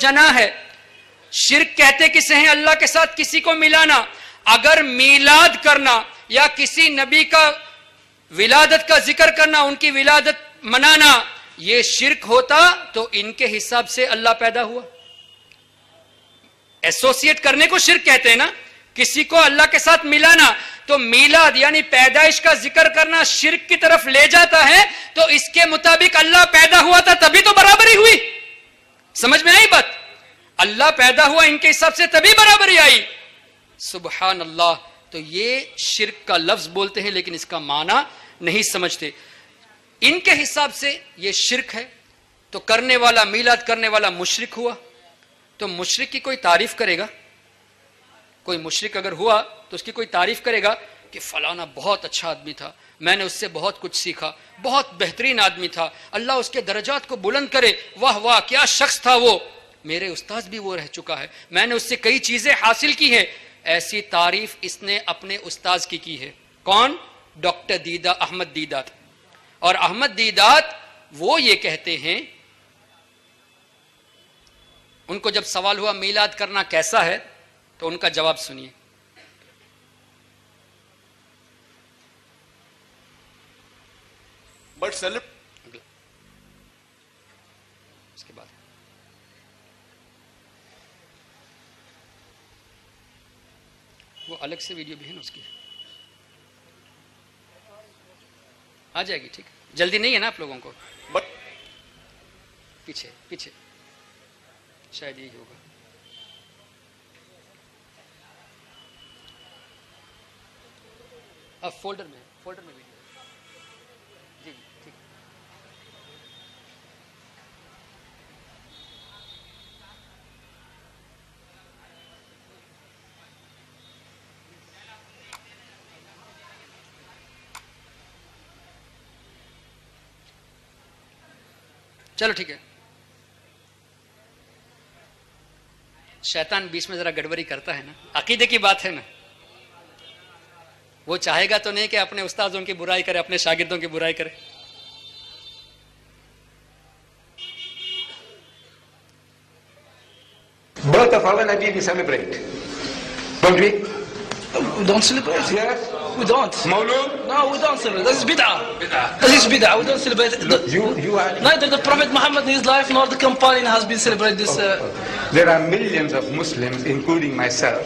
جنا ہے. شرک کہتے کسے ہیں؟ اللہ کے ساتھ کسی کو ملانا. اگر میلاد کرنا یا کسی نبی کا ولادت کا ذکر کرنا، ان کی ولادت منانا، یہ شرک ہوتا تو ان کے حساب سے اللہ پیدا ہوا. ایسوسیٹ کرنے کو شرک کہتے ہیں نا، کسی کو اللہ کے ساتھ ملانا. تو میلاد یعنی پیدائش کا ذکر کرنا شرک کی طرف لے جاتا ہے. تو اس کے مطابق اللہ پیدا ہوا تھا تبھی تو برابری ہوئی. سمجھ میں آئی بات؟ اللہ پیدا ہوا ان کے حساب سے تبھی برابری آئی. سبحان اللہ. تو یہ شرک کا لفظ بولتے ہیں لیکن اس کا معنی نہیں سمجھتے. ان کے حساب سے یہ شرک ہے. تو کرنے والا، میلاد کرنے والا مشرک ہوا. تو مشرک کی کوئی تعریف کرے گا؟ کوئی مشرک اگر ہوا تو اس کی کوئی تعریف کرے گا کہ فلانا بہت اچھا آدمی تھا، میں نے اس سے بہت کچھ سیکھا، بہت بہترین آدمی تھا، اللہ اس کے درجات کو بلند کرے، واہ واہ کیا شخص تھا وہ، میرے استاذ بھی وہ رہ چکا ہے، میں نے اس سے کئی چیزیں حاصل کی ہیں. ایسی تعریف اس نے اپنے استاذ کی ہے. کون؟ ڈاکٹر احمد دیدات. اور احمد دیدات وہ یہ کہتے ہیں، ان کو جب سوال ہوا میلاد کرنا کیسا ہے تو ان کا جواب سنیے. بٹ اس کے بعد وہ الگ سے ویڈیو بھی ہے نا، اس کی آ جائے گی. ٹھیک ہے، جلدی نہیں ہے نا آپ لوگوں کو؟ پیچھے پیچھے شاید یہی ہوگا. اب فولڈر میں ویڈیو. جی ٹھیک. چلو ٹھیک ہے. شیطان بیچ میں ذرا گڑبڑی کرتا ہے نا، عقیدے کی بات ہے نا. وہ چاہے گا تو نہیں کہ اپنے استاذوں کی برائی کرے، اپنے شاگردوں کی برائی کرے. Birth of our Nabi we celebrate, don't we? We don't celebrate. Yes. We don't. Mawlud? No, we don't celebrate. This is bid'ah. This is bid'ah. We don't celebrate. You are. Neither the Prophet Muhammad in his life nor the companion has been celebrated this. There are millions of Muslims, including myself.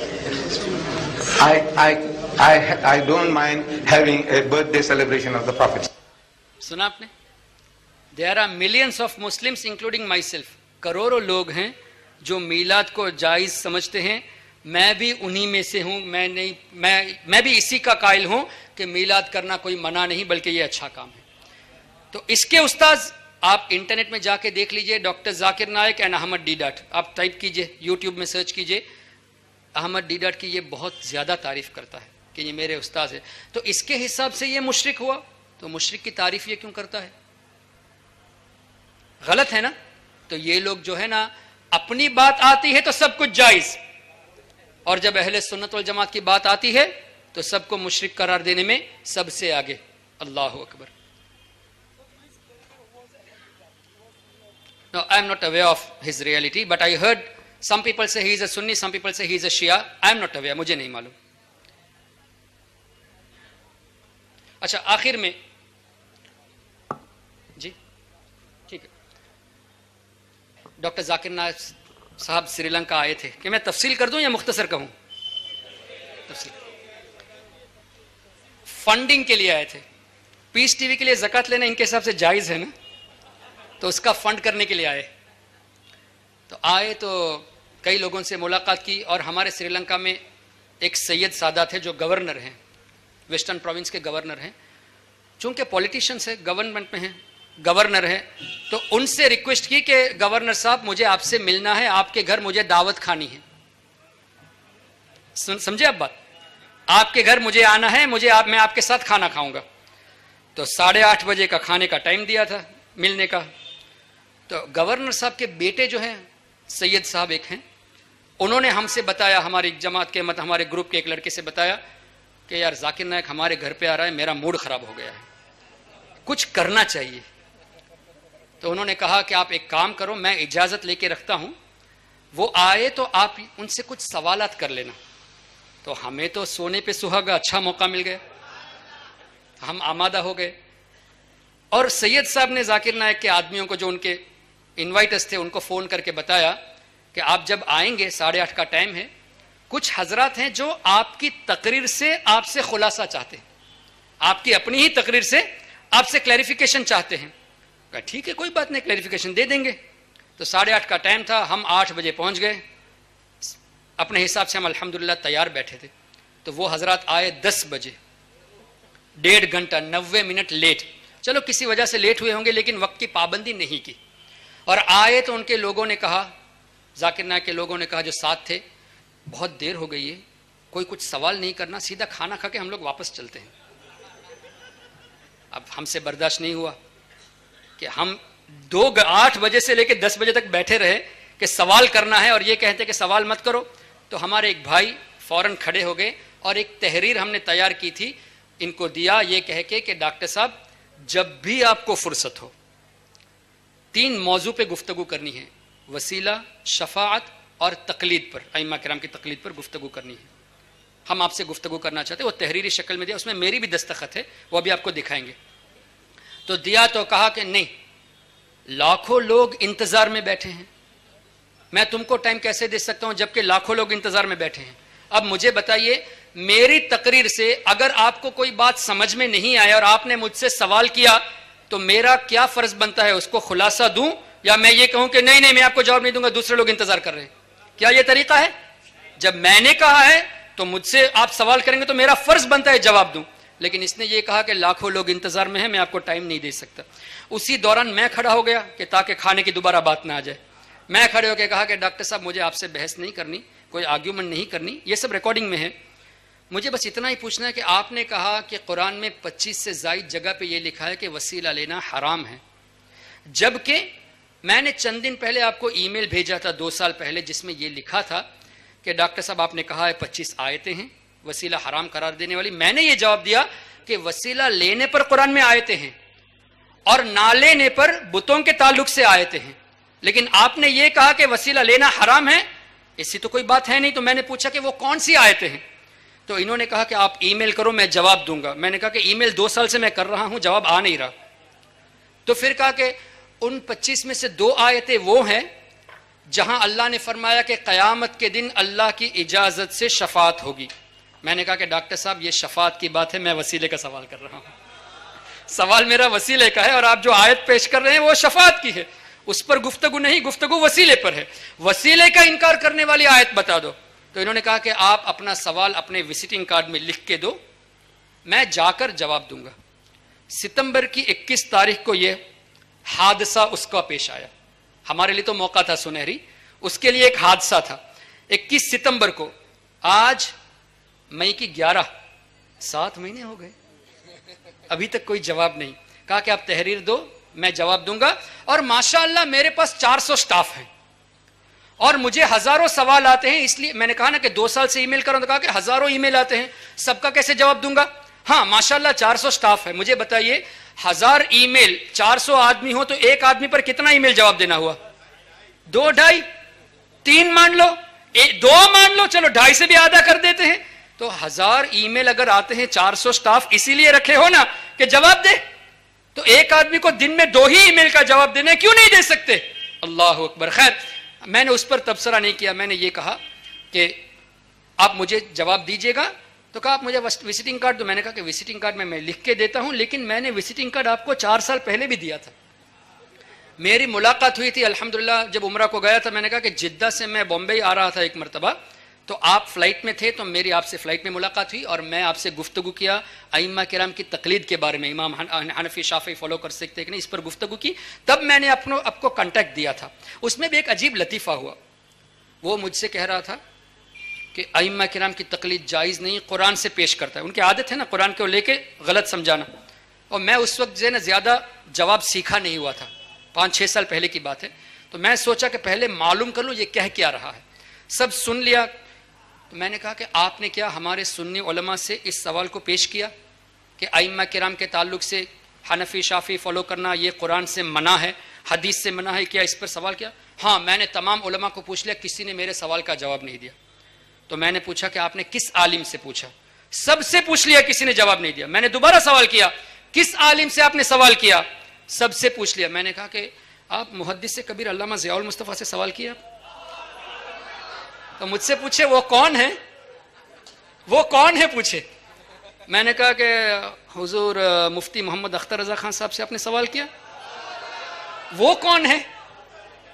I don't mind having a birthday celebration of the Prophet. سنا آپ نے؟ There are millions of Muslims including myself. کروڑوں لوگ ہیں جو میلاد کو جائز سمجھتے ہیں. میں بھی انہی میں سے ہوں. میں بھی اسی کا قائل ہوں کہ میلاد کرنا کوئی منع نہیں بلکہ یہ اچھا کام ہے. تو اس کے استاذ آپ انٹرنیٹ میں جا کے دیکھ لیجئے، ڈاکٹر ذاکر نائک اینڈ احمد دیدات. آپ ٹائپ کیجئے، یوٹیوب میں سرچ کیجئے. احمد دیدات کی یہ بہت زیادہ تعریف کرتا ہے کہ یہ میرے استاذ ہے. تو اس کے حساب سے یہ مشرک ہوا. تو مشرک کی تعریف یہ کیوں کرتا ہے؟ غلط ہے نا. تو یہ لوگ جو ہے نا، اپنی بات آتی ہے تو سب کچھ جائز، اور جب اہل سنت والجماعت کی بات آتی ہے تو سب کو مشرک قرار دینے میں سب سے آگے. اللہ اکبر. No, I am not aware of his reality, but I heard some people say he is a Sunni, some people say he is a Shia. I am not aware. مجھے نہیں معلوم. اچھا آخر میں جی ٹھیک ہے، ڈاکٹر ذاکر نائک صاحب سری لنکا آئے تھے. کہ میں تفصیل کر دوں یا مختصر کہوں؟ تفصیل. فنڈنگ کے لیے آئے تھے. پیس ٹی وی کے لیے زکوٰۃ لینا ان کے حساب سے جائز ہے نا، تو اس کا فنڈ کرنے کے لیے آئے. تو آئے تو کئی لوگوں سے ملاقات کی. اور ہمارے سری لنکا میں ایک سید سادات ہے جو گورنر ہیں، ویسٹرن پروونس کے گورنر ہیں. چونکہ پولیٹیشنس ہے، گورنمنٹ میں ہیں، گورنر ہے، تو ان سے ریکویسٹ کی کہ گورنر صاحب مجھے آپ سے ملنا ہے، آپ کے گھر مجھے دعوت کھانی ہے. سمجھے آپ بات؟ آپ کے گھر مجھے آنا ہے، میں آپ کے ساتھ کھانا کھاؤں گا. تو 8:30 بجے کا کھانے کا ٹائم دیا تھا ملنے کا. تو گورنر صاحب کے بیٹے جو ہیں، سید صاحب ایک ہیں، انہوں نے ہم سے بتایا، ہماری جماعت کے ہمارے گروپ کے ایک لڑکے سے بتایا کہ یار ذاکر نائک ہمارے گھر پہ آ رہا ہے، میرا موڈ خراب ہو گیا ہے، کچھ کرنا چاہیے. تو انہوں نے کہا کہ آپ ایک کام کرو، میں اجازت لے کے رکھتا ہوں، وہ آئے تو آپ ان سے کچھ سوالات کر لینا. تو ہمیں تو سونے پہ سہاگا اچھا موقع مل گیا, ہم آمادہ ہو گئے. اور سید صاحب نے ذاکر نائک کے آدمیوں کو جو ان کے انوائٹرز تھے ان کو فون کر کے بتایا کہ آپ جب آئیں گے 8:30 کا ٹائم ہے, کچھ حضرات ہیں جو آپ کی تقریر سے آپ سے خلاصہ چاہتے ہیں, آپ کی اپنی ہی تقریر سے آپ سے کلیریفیکیشن چاہتے ہیں. کہا ٹھیک ہے کوئی بات نہیں, کلیریفیکیشن دے دیں گے. تو 8:30 کا ٹائم تھا, ہم 8 بجے پہنچ گئے. اپنے حساب سے ہم الحمدللہ تیار بیٹھے تھے. تو وہ حضرات آئے 10 بجے, 1.5 گھنٹہ 90 منٹ لیٹ. چلو کسی وجہ سے لیٹ ہوئے ہوں گے لیکن وقت کی پابندی نہیں کی. اور آئے تو ان کے لوگوں نے کہا, ذاکر نائک کے لوگوں نے کہا جو ساتھ تھے, بہت دیر ہو گئی ہے, کوئی کچھ سوال نہیں کرنا, سیدھا کھانا کھا کے ہم لوگ واپس چلتے ہیں. اب ہم سے برداشت نہیں ہوا کہ ہم 8 بجے سے لے کے 10 بجے تک بیٹھے رہے کہ سوال کرنا ہے اور یہ کہتے کہ سوال مت کرو. تو ہمارے ایک بھائی فوراً کھڑے ہو گئے اور ایک تحریر ہم نے تیار کی تھی, ان کو دیا یہ کہہ کے کہ ڈاکٹر صاحب جب بھی آپ کو فرصت ہو 3 موضوع پہ گفتگو کرنی ہے, وسیلہ, شفاعت اور تقلید پر, ائمہ کرام کی تقلید پر گفتگو کرنی ہے. ہم آپ سے گفتگو کرنا چاہتے ہیں. وہ تحریری شکل میں دیا, اس میں میری بھی دستخط ہے, وہ ابھی آپ کو دکھائیں گے. تو دیا تو کہا کہ نہیں, لاکھوں لوگ انتظار میں بیٹھے ہیں, میں تم کو ٹائم کیسے دے سکتا ہوں جبکہ لاکھوں لوگ انتظار میں بیٹھے ہیں. اب مجھے بتائیے میری تقریر سے اگر آپ کو کوئی بات سمجھ میں نہیں آیا اور آپ نے مجھ سے سوال کیا تو میرا کیا فرض بنتا ہے, اس کو خلاصہ دوں یا میں یہ کہوں کہ نہیں میں آپ کو جواب نہیں دوں گا, دوسرے لوگ انتظار کر رہے ہیں. کیا یہ طریقہ ہے؟ جب میں نے کہا ہے تو مجھ سے آپ سوال کریں گے تو میرا فرض بنتا ہے جواب دوں. لیکن اس نے یہ کہا کہ لاکھوں لوگ انتظار میں ہیں, میں آپ کو ٹائم نہیں دے سکتا. اسی دوران میں کھڑا ہو گیا کہ تاکہ کھانے کی دوبارہ بات نہ آ جائے. میں کھڑے ہو کے کہا کہ ڈاکٹر صاحب مجھے آپ سے بحث نہیں کرنی, کوئی آرگیومنٹ نہیں کرنی, یہ سب ریکارڈنگ میں ہے. مجھے بس اتنا ہی پوچھنا ہے کہ آپ نے کہا کہ قرآن میں 25 سے زائد جگہ پہ یہ لکھا ہے کہ وسیلہ لینا حرام ہے, جبکہ میں نے چند دن پہلے آپ کو ای میل بھیجا تھا 2 سال پہلے جس میں یہ لکھا تھا کہ ڈاکٹر صاحب آپ نے کہا ہے 25 آیتیں ہیں وسیلہ حرام قرار دینے والی. میں نے یہ جواب دیا کہ وسیلہ لینے پر قرآن میں آیتیں ہیں اور نہ لینے پر بتوں کے تعلق سے آیتیں ہیں, لیکن آپ نے یہ کہا کہ وسیلہ لینا حرام ہے, ایسی تو کوئی بات ہے نہیں. تو میں نے پوچھا کہ وہ کون سی آیتیں ہیں, تو انہوں نے کہا کہ آپ ای میل کرو میں جواب دوں گا. میں نے کہا کہ ای میل 2 سال سے میں کر رہا ہوں, جواب آ نہیں رہا. تو پھر کہا کہ ان 25 میں سے 2 آیتیں وہ ہیں جہاں اللہ نے فرمایا کہ قیامت کے دن اللہ کی اجازت سے شفاعت ہوگی. میں نے کہا کہ ڈاکٹر صاحب یہ شفاعت کی بات ہے, میں وسیلے کا سوال کر رہا ہوں. سوال میرا وسیلے کا ہے اور آپ جو آیت پیش کر رہے ہیں وہ شفاعت کی ہے, اس پر گفتگو نہیں, گفتگو وسیلے پر ہے. وسیلے کا انکار کرنے والی آیت بتا دو. تو انہوں نے کہا کہ آپ اپنا سوال اپنے وزٹنگ کارڈ میں لکھ کے دو, میں جا کر جواب دوں گا. ستمبر کی 21 تاریخ کو یہ حادثہ اس کا پیش آیا. ہمارے لیے تو موقع تھا سنہری, اس کے لیے ایک حادثہ تھا. 21 ستمبر کو, آج مئی کی 11, 7 مہینے ہو گئے, ابھی تک کوئی جواب نہیں. کہا کہ آپ تحریر دو میں جواب دوں گا. اور ماشاءاللہ میرے پاس 400 سٹاف ہیں اور مجھے ہزاروں سوال آتے ہیں, اس لیے میں نے کہا نا کہ 2 سال سے ای میل کروں, تو کہا کہ ہزاروں ای میل آتے ہیں, سب کا کیسے جواب دوں گا. ہاں ماشاءاللہ 400 سٹاف ہے. مجھے بتائیے 1000 ای میل 400 آدمی ہو تو ایک آدمی پر کتنا ای میل جواب دینا ہوا؟ 2, 2.5, 3 مان لو, 2 مان لو, چلو 2.5 سے بھی آدھا کر دیتے ہیں. تو 1000 ای میل اگر آتے ہیں, 400 سٹاف اسی لیے رکھے ہو نا کہ جواب دے, تو ایک آدمی کو دن میں 2 ہی ای میل کا جواب دینا ہے, کیوں نہیں دے سکتے؟ اللہ اکبر. خیر میں نے اس پر تبصرہ نہیں کیا, میں نے یہ کہا کہ آپ مجھے جواب دیجئے گا. تو کہا آپ مجھے وزٹنگ کارڈ دو. میں نے کہا کہ وزٹنگ کارڈ میں لکھ کے دیتا ہوں, لیکن میں نے وزٹنگ کارڈ آپ کو 4 سال پہلے بھی دیا تھا. میری ملاقات ہوئی تھی الحمدللہ جب عمرہ کو گیا تھا. میں نے کہا کہ جدہ سے میں بامبے آ رہا تھا ایک مرتبہ, تو آپ فلائٹ میں تھے, تو میری آپ سے فلائٹ میں ملاقات ہوئی اور میں آپ سے گفتگو کیا ائمہ کرام کی تقلید کے بارے میں, امام حنفی شافعی فالو کر سکتے ہیں کہ نہیں, اس پر گفتگو کی. تب میں نے آپ کو کانٹیکٹ دیا تھا. اس میں بھی ایک عجیب لطیفہ ہوا. وہ مجھ سے کہہ رہا تھا کہ ائمہ کرام کی تقلید جائز نہیں, قرآن سے پیش کرتا ہے. ان کی عادت ہے نا قرآن کو لے کے غلط سمجھانا. اور میں اس وقت جو ہے نا زیادہ جواب سیکھا نہیں ہوا تھا, 5-6 سال پہلے کی بات ہے. تو میں سوچا کہ پہلے معلوم کر لوں یہ کہہ کیا رہا ہے. سب سن لیا. تو میں نے کہا کہ آپ نے کیا ہمارے سنی علماء سے اس سوال کو پیش کیا کہ ائمہ کرام کے تعلق سے حنفی شافعی فالو کرنا یہ قرآن سے منع ہے, حدیث سے منع ہے, کیا اس پر سوال کیا؟ ہاں میں نے تمام علماء کو پوچھ لیا, کسی نے میرے سوال کا جواب نہیں دیا. تو میں نے پوچھا کہ آپ نے کس عالم سے پوچھا؟ سب سے پوچھ لیا, کسی نے جواب نہیں دیا. میں نے دوبارہ سوال کیا, کس عالم سے آپ نے سوال کیا؟ سب سے پوچھ لیا. میں نے کہا کہ آپ محدث سے کبیر علامہ ضیاء المصطفیٰ سے سوال کیا؟ تو مجھ سے پوچھے وہ کون ہے, وہ کون ہے پوچھے. میں نے کہا کہ حضور مفتی محمد اختر رضا خان صاحب سے آپ نے سوال کیا؟ وہ کون ہے؟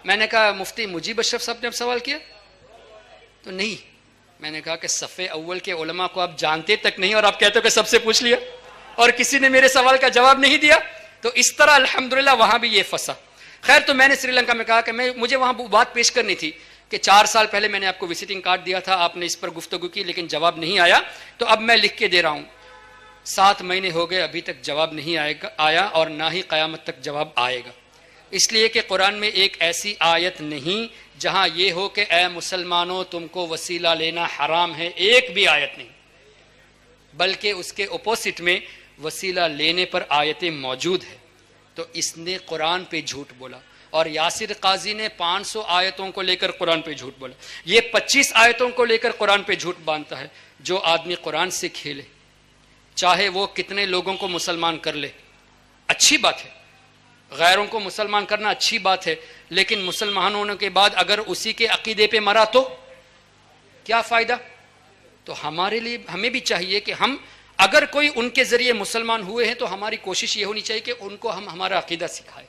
میں نے کہا مفتی مجیب اشرف صاحب نے آپ سوال کیا؟ تو نہیں. میں نے کہا کہ صف اول کے علماء کو آپ جانتے تک نہیں اور آپ کہتے ہو کہ سب سے پوچھ لیا اور کسی نے میرے سوال کا جواب نہیں دیا. تو اس طرح الحمدللہ وہاں بھی یہ پھنسا. خیر تو میں نے سری لنکا میں کہا کہ مجھے وہاں بات پیش کرنی تھی کہ 4 سال پہلے میں نے آپ کو وزٹنگ کارڈ دیا تھا, آپ نے اس پر گفتگو کی لیکن جواب نہیں آیا, تو اب میں لکھ کے دے رہا ہوں. 7 مہینے ہو گئے ابھی تک جواب نہیں آیا اور نہ ہی قیامت تک جواب آئے گا. اس لیے کہ قرآن میں ایک ایسی آیت نہیں جہاں یہ ہو کہ اے مسلمانوں تم کو وسیلہ لینا حرام ہے, ایک بھی آیت نہیں, بلکہ اس کے اپوزٹ میں وسیلہ لینے پر آیتیں موجود ہیں. تو اس نے قرآن پہ جھوٹ بولا, اور یاسر قاضی نے 500 آیتوں کو لے کر قرآن پہ جھوٹ بولا. یہ 25 آیتوں کو لے کر قرآن پہ جھوٹ باندھتا ہے. جو آدمی قرآن سے کھیلے چاہے وہ کتنے لوگوں کو مسلمان کر لے, اچھی بات ہے, غیروں کو مسلمان کرنا اچھی بات ہے, لیکن مسلمان ہونے کے بعد اگر اسی کے عقیدے پہ مرا تو کیا فائدہ؟ تو ہمارے لیے ہمیں بھی چاہیے کہ ہم اگر کوئی ان کے ذریعے مسلمان ہوئے ہیں تو ہماری کوشش یہ ہونی چاہیے کہ ان کو ہم ہمارا عقیدہ سکھائیں.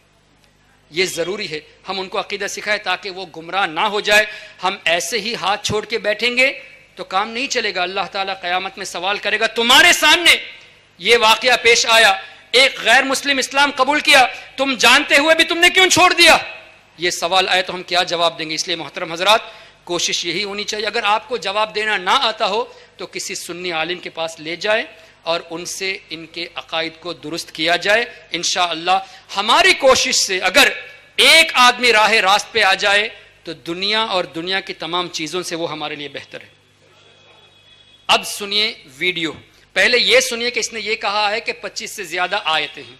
یہ ضروری ہے ہم ان کو عقیدہ سکھائیں تاکہ وہ گمراہ نہ ہو جائے. ہم ایسے ہی ہاتھ چھوڑ کے بیٹھیں گے تو کام نہیں چلے گا. اللہ تعالیٰ قیامت میں سوال کرے گا. تمہارے سامنے یہ واقعہ پیش آیا, ایک غیر مسلم اسلام قبول کیا, تم جانتے ہوئے بھی تم نے کیوں چھوڑ دیا؟ یہ سوال آئے تو ہم کیا جواب دیں گے؟ اس لیے محترم حضرات کوشش یہی ہونی چاہیے, اگر آپ کو جواب دینا نہ آتا ہو تو کسی سنی عالم کے پاس لے جائے اور ان سے ان کے عقائد کو درست کیا جائے. انشاءاللہ ہماری کوشش سے اگر ایک آدمی راہ راست پہ آ جائے تو دنیا اور دنیا کی تمام چیزوں سے وہ ہمارے لیے بہتر ہے. اب سنیے ویڈیو. پہلے یہ سنیے کہ اس نے یہ کہا ہے کہ 25 سے زیادہ آیتیں ہیں,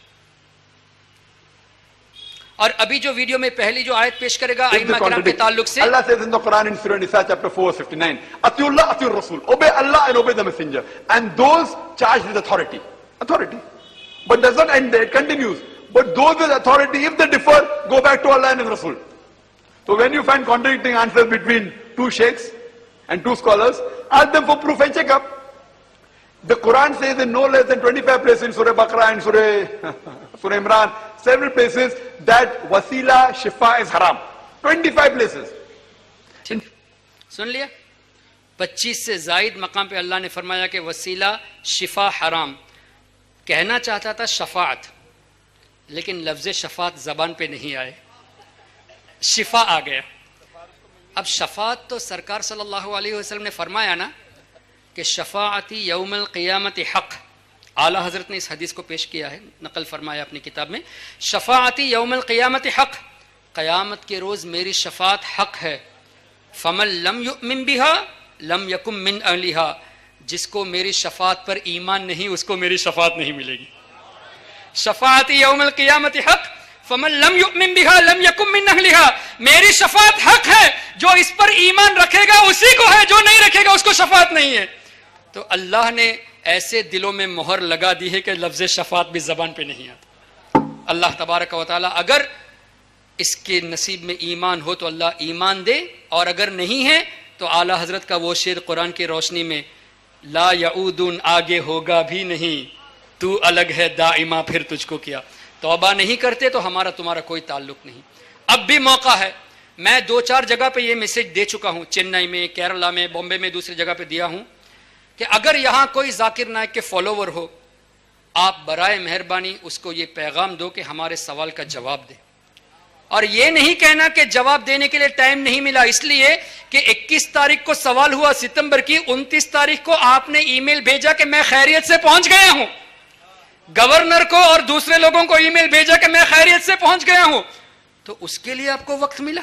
اور ابھی جو ویڈیو میں پہلی جو آیت پیش کرے گا ائمہ کرام کے تعلق سے, Allah says in the Quran in Surah Nisa chapter 4:59, Atiullah, Atiur Rasul, obey Allah and obey the messenger, and those charged with authority. But does not end there, it continues. But those with authority, if they differ, go back to Allah and His Rasul. So when you find contradicting answers between 2 sheikhs and 2 scholars, ask them for proof and check up. The Quran says in no less than 25 places in Surah Baqarah and Surah Imran, several places that wasila shifa is haram. 25 places. سن لیا, 25 سے زائد مقام پہ اللہ نے فرمایا کہ وسیلہ شفا حرام. کہنا چاہتا تھا شفاعت, لیکن لفظ شفاعت زبان پہ نہیں آئے, شفا آ گیا. اب شفاعت تو سرکار صلی اللہ علیہ وسلم نے فرمایا نا کہ شفاعتی یوم القیامت حق. اعلیٰ حضرت نے اس حدیث کو پیش کیا ہے, نقل فرمایا اپنی کتاب میں, شفاعتی یوم القیامت حق, قیامت کے روز میری شفاعت حق ہے. فمن لم یؤمن بها لم یکن من اہلها, جس کو میری شفاعت پر ایمان نہیں اس کو میری شفاعت نہیں ملے گی. شفاعتی یوم القیامت حق فمن لم یؤمن بها لم یکن من اہلها, میری شفاعت حق ہے, جو اس پر ایمان رکھے گا اسی کو ہے, جو نہیں رکھے گا اس کو شفاعت نہیں ہے. تو اللہ نے ایسے دلوں میں مہر لگا دی ہے کہ لفظ شفاعت بھی زبان پہ نہیں آتا. اللہ تبارک و تعالی اگر اس کے نصیب میں ایمان ہو تو اللہ ایمان دے, اور اگر نہیں ہے تو اعلیٰ حضرت کا وہ شعر قرآن کی روشنی میں, لا یعودون آگے ہوگا بھی نہیں, تو الگ ہے دائمہ پھر تجھ کو کیا. توبہ نہیں کرتے تو ہمارا تمہارا کوئی تعلق نہیں. اب بھی موقع ہے, میں 2-4 جگہ پہ یہ میسج دے چکا ہوں, چنئی میں, کیرلا میں, بامبے میں, دوسری جگہ پہ دیا ہوں کہ اگر یہاں کوئی ذاکر نائک کے فالوور ہو, آپ برائے مہربانی اس کو یہ پیغام دو کہ ہمارے سوال کا جواب دے. اور یہ نہیں کہنا کہ جواب دینے کے لیے ٹائم نہیں ملا, اس لیے کہ 21 تاریخ کو سوال ہوا ستمبر کی, 29 تاریخ کو آپ نے ای میل بھیجا کہ میں خیریت سے پہنچ گیا ہوں. گورنر کو اور دوسرے لوگوں کو ای میل بھیجا کہ میں خیریت سے پہنچ گیا ہوں. تو اس کے لیے آپ کو وقت ملا,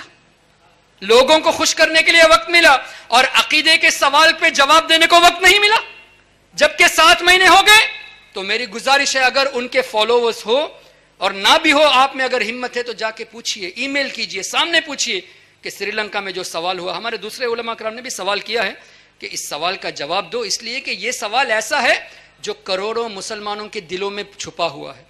لوگوں کو خوش کرنے کے لیے وقت ملا, اور عقیدے کے سوال پہ جواب دینے کو وقت نہیں ملا. جبکہ 7 مہینے ہو گئے. تو میری گزارش ہے اگر ان کے فالوورز ہو اور نہ بھی ہو, آپ میں اگر ہمت ہے تو جا کے پوچھئے, ای میل کیجئے, سامنے پوچھئے کہ سری لنکا میں جو سوال ہوا، ہمارے دوسرے علماء کرام نے بھی سوال کیا ہے کہ اس سوال کا جواب دو، اس لیے کہ یہ سوال ایسا ہے جو کروڑوں مسلمانوں کے دلوں میں چھپا ہوا ہے.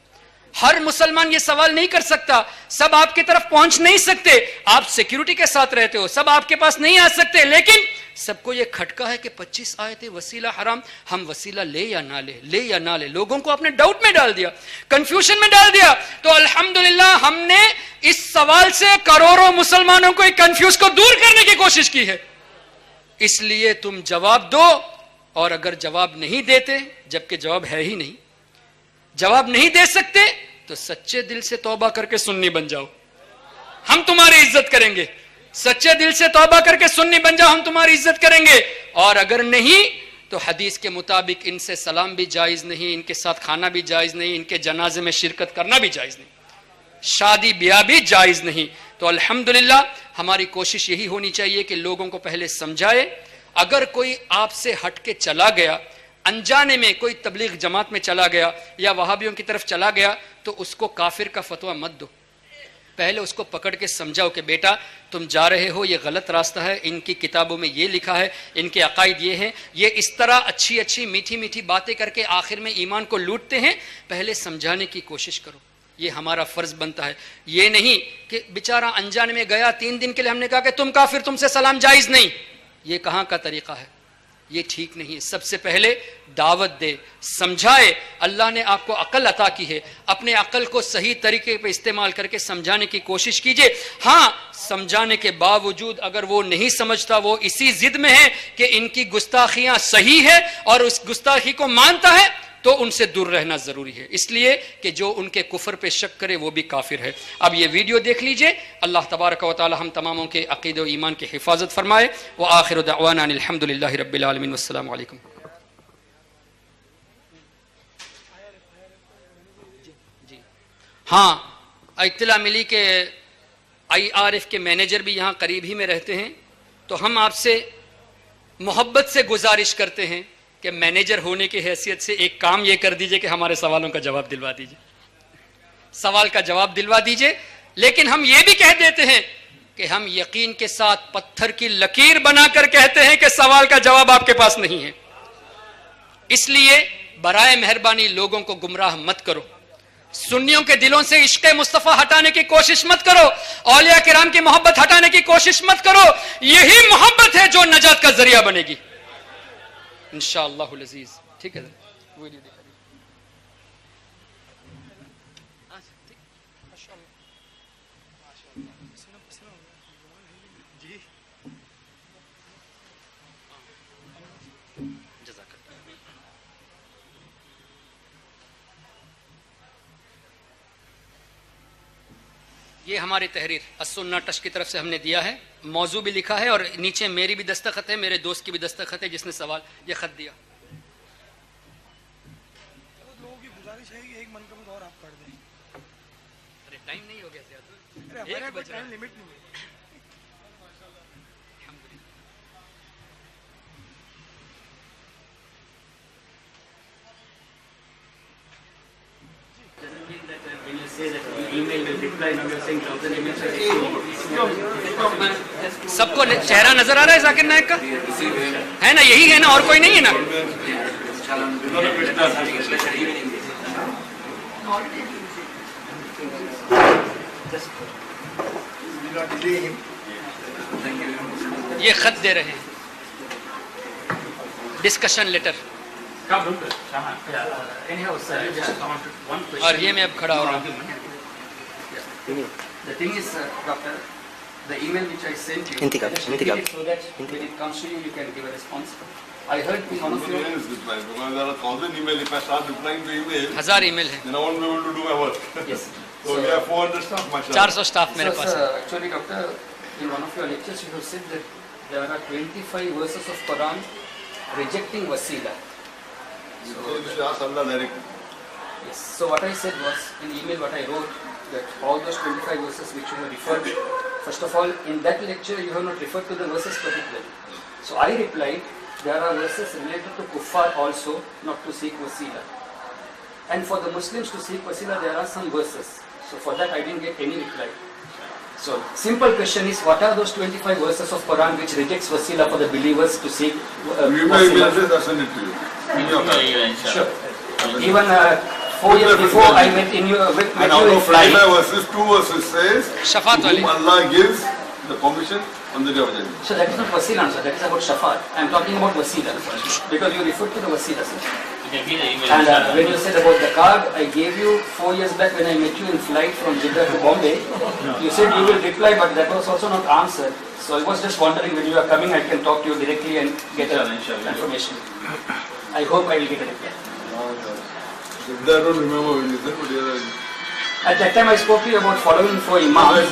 ہر مسلمان یہ سوال نہیں کر سکتا، سب آپ کی طرف پہنچ نہیں سکتے، آپ سیکیورٹی کے ساتھ رہتے ہو، سب آپ کے پاس نہیں آ سکتے، لیکن سب کو یہ کھٹکا ہے کہ 25 آیتیں وسیلہ حرام، ہم وسیلہ لے یا نہ لے، لے یا نہ لے. لوگوں کو اپنے ڈاؤٹ میں ڈال دیا، کنفیوژن میں ڈال دیا. تو الحمدللہ ہم نے اس سوال سے کروڑوں مسلمانوں کو ایک کنفیوز کو دور کرنے کی کوشش کی ہے. اس لیے تم جواب دو، اور اگر جواب نہیں دیتے، جبکہ جواب ہے ہی نہیں، جواب نہیں دے سکتے، تو سچے دل سے توبہ کر کے سنی بن جاؤ، ہم تمہاری عزت کریں گے. سچے دل سے توبہ کر کے سنی بن جاؤ، ہم تمہاری عزت کریں گے. اور اگر نہیں تو حدیث کے مطابق ان سے سلام بھی جائز نہیں، ان کے ساتھ کھانا بھی جائز نہیں، ان کے جنازے میں شرکت کرنا بھی جائز نہیں، شادی بیاہ بھی جائز نہیں. تو الحمدللہ ہماری کوشش یہی ہونی چاہیے کہ لوگوں کو پہلے سمجھائے. اگر کوئی آپ سے ہٹ کے چلا گیا، انجانے میں کوئی تبلیغ جماعت میں چلا گیا یا وہابیوں کی طرف چلا گیا، تو اس کو کافر کا فتویٰ مت دو. پہلے اس کو پکڑ کے سمجھاؤ کہ بیٹا تم جا رہے ہو، یہ غلط راستہ ہے، ان کی کتابوں میں یہ لکھا ہے، ان کے عقائد یہ ہیں، یہ اس طرح اچھی اچھی میٹھی میٹھی باتیں کر کے آخر میں ایمان کو لوٹتے ہیں. پہلے سمجھانے کی کوشش کرو، یہ ہمارا فرض بنتا ہے. یہ نہیں کہ بیچارہ انجانے میں گیا، 3 دن کے لیے ہم نے کہا کہ تم کافر، تم سے سلام جائز نہیں. یہ کہاں کا طریقہ ہے؟ یہ ٹھیک نہیں ہے. سب سے پہلے دعوت دے، سمجھائے. اللہ نے آپ کو عقل عطا کی ہے، اپنے عقل کو صحیح طریقے پہ استعمال کر کے سمجھانے کی کوشش کیجئے. ہاں سمجھانے کے باوجود اگر وہ نہیں سمجھتا، وہ اسی ضد میں ہے کہ ان کی گستاخیاں صحیح ہے اور اس گستاخی کو مانتا ہے، تو ان سے دور رہنا ضروری ہے. اس لیے کہ جو ان کے کفر پہ شک کرے وہ بھی کافر ہے. اب یہ ویڈیو دیکھ لیجئے. اللہ تبارک و تعالی ہم تماموں کے عقیدہ و ایمان کی حفاظت فرمائے. وآخر دعوانا الحمدللہ رب العالمین والسلام علیکم. ہاں اطلاع ملی کہ IRF کے مینیجر بھی یہاں قریب ہی میں رہتے ہیں، تو ہم آپ سے محبت سے گزارش کرتے ہیں کہ مینیجر ہونے کی حیثیت سے ایک کام یہ کر دیجئے کہ ہمارے سوالوں کا جواب دلوا دیجئے، سوال کا جواب دلوا دیجئے. لیکن ہم یہ بھی کہہ دیتے ہیں کہ ہم یقین کے ساتھ پتھر کی لکیر بنا کر کہتے ہیں کہ سوال کا جواب آپ کے پاس نہیں ہے. اس لیے برائے مہربانی لوگوں کو گمراہ مت کرو، سنیوں کے دلوں سے عشق مصطفیٰ ہٹانے کی کوشش مت کرو، اولیاء کرام کی محبت ہٹانے کی کوشش مت کرو. یہی محبت ہے جو نجات کا ذریعہ بنے گی انشاءاللہ العزیز. ٹھیک ہے ویڈیو دکھا یہ ہماری تحریر السنہ ٹچ کی طرف سے ہم نے دیا ہے، موضوع بھی لکھا ہے اور نیچے میری بھی دستخط ہے، میرے دوست کی بھی دستخط ہے جس نے سوال یہ خط دیا. لوگوں کی گزارش ہے کہ ایک منقبت اور آپ پڑھ دیں. ارے ٹائم نہیں ہو گیا زیادہ، ہمارا کوئی ٹائم لمٹ نہیں ہے. سب کو چہرہ نظر آ رہا ہے ذاکر نائک کا؟ ہے نا، یہی ہے نا، اور کوئی نہیں ہے نا؟ یہ خط دے رہے ہیں، ڈسکشن لیٹر. اور یہ میں اب کھڑا ہو رہا ہوں. The thing is, doctor, the email which I sent you, so that when it comes to you, you can give a response. I heard one of your... Because there are 1,000 emails. If I start replying to emails, 1000 email ہے. then I won't be able to do my work. Yes. So we have 400 staff, mashallah. 400 staff میرے پاس ہے. Actually, doctor, in one of your lectures, you have said that there are 25 verses of Quran rejecting wasila. So you should ask Allah directly. Yes. So what I said was, in the email what I wrote, that all those 25 verses which you have referred, first of all, in that lecture you have not referred to the verses particularly. So I replied, there are verses related to kuffar also, not to seek wasila. And for the Muslims to seek wasila, there are some verses. So for that I didn't get any reply. So, simple question is, what are those 25 verses of Quran which rejects wasila for the believers to seek wasila? I'll send it to you. In your card. Sure. Even 4 years before I met in you, And out of 25 verses, 2 verses says, Shafaat wali. whom Allah gives the permission on the day of judgment. So that is not wasila, sir. That is about shafaat. I am talking about wasila because you referred to the wasila, sir. And when you said about the card, I gave you 4 years back when I met you in flight from Jeddah to Bombay. You said you will reply, but that was also not answered. So I was just wondering, when you are coming, I can talk to you directly and get information. I hope I will get a reply. I don't remember when you said, but yeah. At that time I spoke to you about following 4 imams.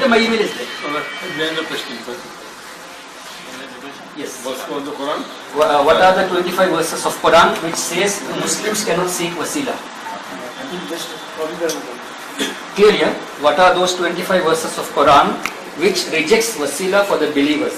Yeah, my email is there. Behind the question, sir. Yes. Verse of the Quran. What are the 25 verses of Quran which says Muslims cannot seek wasila? Clear, yeah? What are those 25 verses of Quran which rejects wasila for the believers?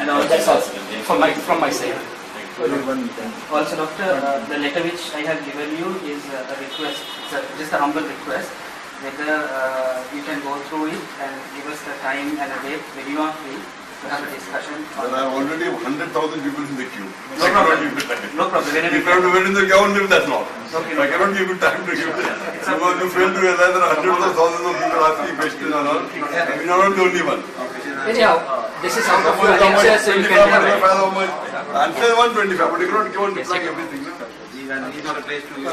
And that's all from my side. Also, doctor, the letter which I have given you is a request, just a humble request, whether you can go through it and give us the time and a date when you are free to have a discussion. But I have already 100,000 people in the queue. No problem. No problem. If you have to wait in the queue, I won't give that long. Okay. I cannot give you time to give it. Because you fail to realize there are hundreds of thousands of people asking questions and all. And you are not the only one. Anyhow, this is out of your lecture, so you can have it. Answer 125, but you cannot give on replying everything.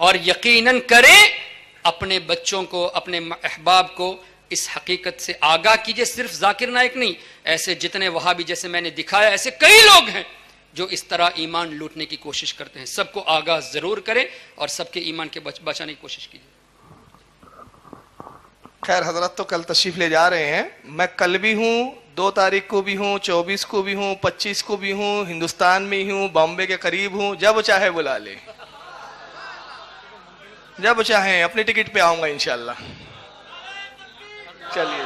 اور یقیناً کریں، اپنے بچوں کو، اپنے احباب کو اس حقیقت سے آگاہ کیجئے. صرف ذاکر نائک نہیں، ایسے جتنے وہابی جیسے میں نے دکھایا ایسے کئی لوگ ہیں جو اس طرح ایمان لوٹنے کی کوشش کرتے ہیں. سب کو آگاہ ضرور کریں اور سب کے ایمان کے بچانے کی کوشش کیجئے. خیر حضرت تو کل تشریف لے جا رہے ہیں، میں کل بھی ہوں، 2 تاریخ کو بھی ہوں، 24 کو بھی ہوں، 25 کو بھی ہوں، ہندوستان میں ہی ہوں، بامبے کے قریب ہوں، جب چاہے بلا لے، جب چاہیں اپنی ٹکٹ پہ آؤں گا انشاءاللہ. چلیے